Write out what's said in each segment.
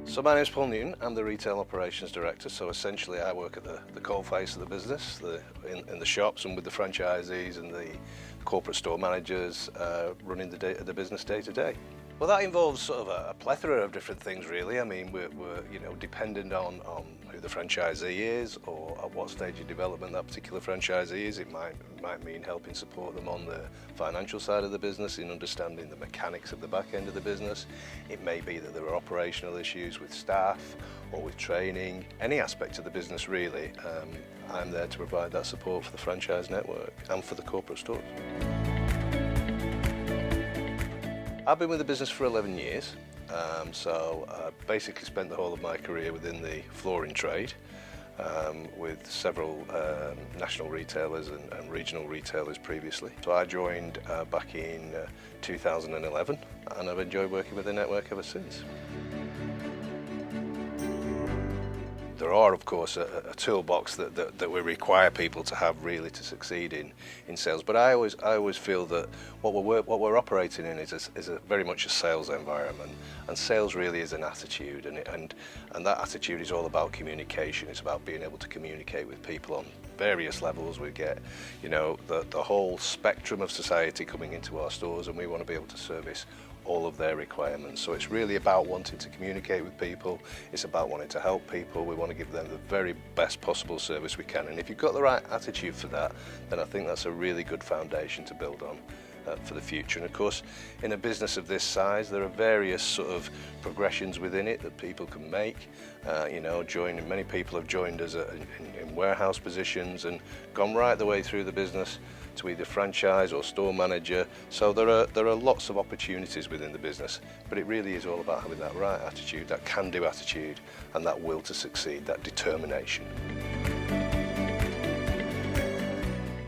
So my name is Paul Newton. I'm the Retail Operations Director, so essentially I work at the coal face of the business, in the shops and with the franchisees and the corporate store managers running the business day to day. Well, that involves sort of a plethora of different things, really. I mean, we're dependent on who the franchisee is or at what stage of development that particular franchisee is. It might mean helping support them on the financial side of the business, in understanding the mechanics of the back end of the business. It may be that there are operational issues with staff or with training, any aspect of the business really. I'm there to provide that support for the franchise network and for the corporate stores. I've been with the business for 11 years, so I basically spent the whole of my career within the flooring trade with several national retailers and regional retailers previously. So I joined back in 2011 and I've enjoyed working with the network ever since. There are, of course, a toolbox that we require people to have really to succeed in sales. But I always feel that what we're operating in is very much a sales environment, and sales really is an attitude, and that attitude is all about communication. It's about being able to communicate with people on various levels. We get, the whole spectrum of society coming into our stores, and we want to be able to service all of their requirements. So it's really about wanting to communicate with people. It's about wanting to help people. We want to give them the very best possible service we can. And if you've got the right attitude for that, then I think that's a really good foundation to build on for the future. And of course, in a business of this size, there are various sort of progressions within it that people can make. Many people have joined us in warehouse positions and gone right the way through the business to either franchise or store manager. So there are lots of opportunities within the business, but it really is all about having that right attitude, that can-do attitude, and that will to succeed, that determination.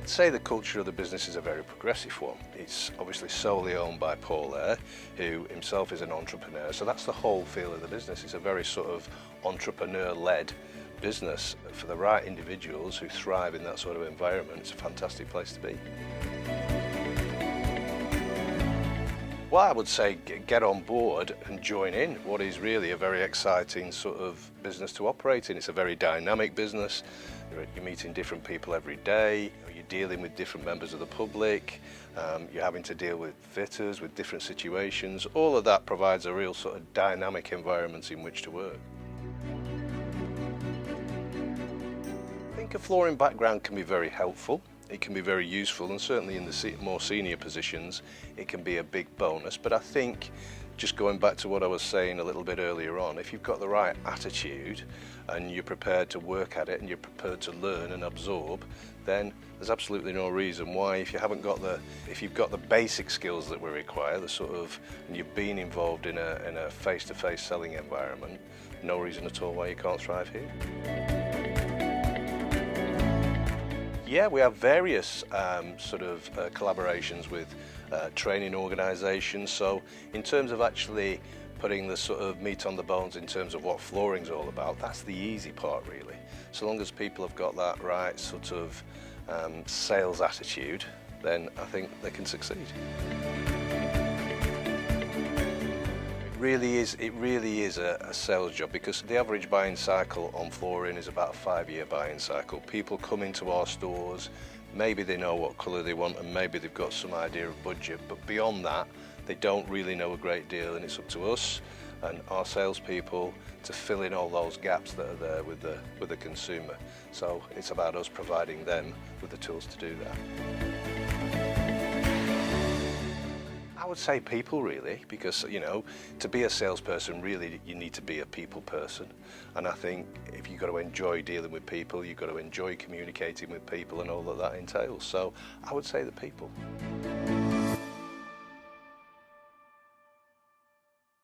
I'd say the culture of the business is a very progressive one. It's obviously solely owned by Paul there, who himself is an entrepreneur. So that's the whole feel of the business. It's a very sort of entrepreneur-led business. For the right individuals who thrive in that sort of environment, it's a fantastic place to be. Well, I would say get on board and join in what is really a very exciting sort of business to operate in. It's a very dynamic business. You're meeting different people every day. You're dealing with different members of the public. You're having to deal with fitters, with different situations. All of that provides a real sort of dynamic environment in which to work. I think a flooring background can be very helpful. It can be very useful, and certainly in the more senior positions, it can be a big bonus. But I think, just going back to what I was saying a little bit earlier on, if you've got the right attitude and you're prepared to work at it and you're prepared to learn and absorb, then there's absolutely no reason why, if you've got the basic skills that we require, and you've been involved in a face-to-face selling environment, no reason at all why you can't thrive here. Yeah, we have various collaborations with training organisations. So in terms of actually putting the sort of meat on the bones in terms of what flooring's all about, that's the easy part really. So long as people have got that right sort of sales attitude, then I think they can succeed. It really is a sales job, because the average buying cycle on flooring is about a 5-year buying cycle. People come into our stores, maybe they know what colour they want and maybe they've got some idea of budget, but beyond that they don't really know a great deal, and it's up to us and our salespeople to fill in all those gaps that are there with the consumer. So it's about us providing them with the tools to do that. I would say people really, because to be a salesperson really you need to be a people person, and I think if you've got to enjoy dealing with people, you've got to enjoy communicating with people and all that entails. So I would say the people.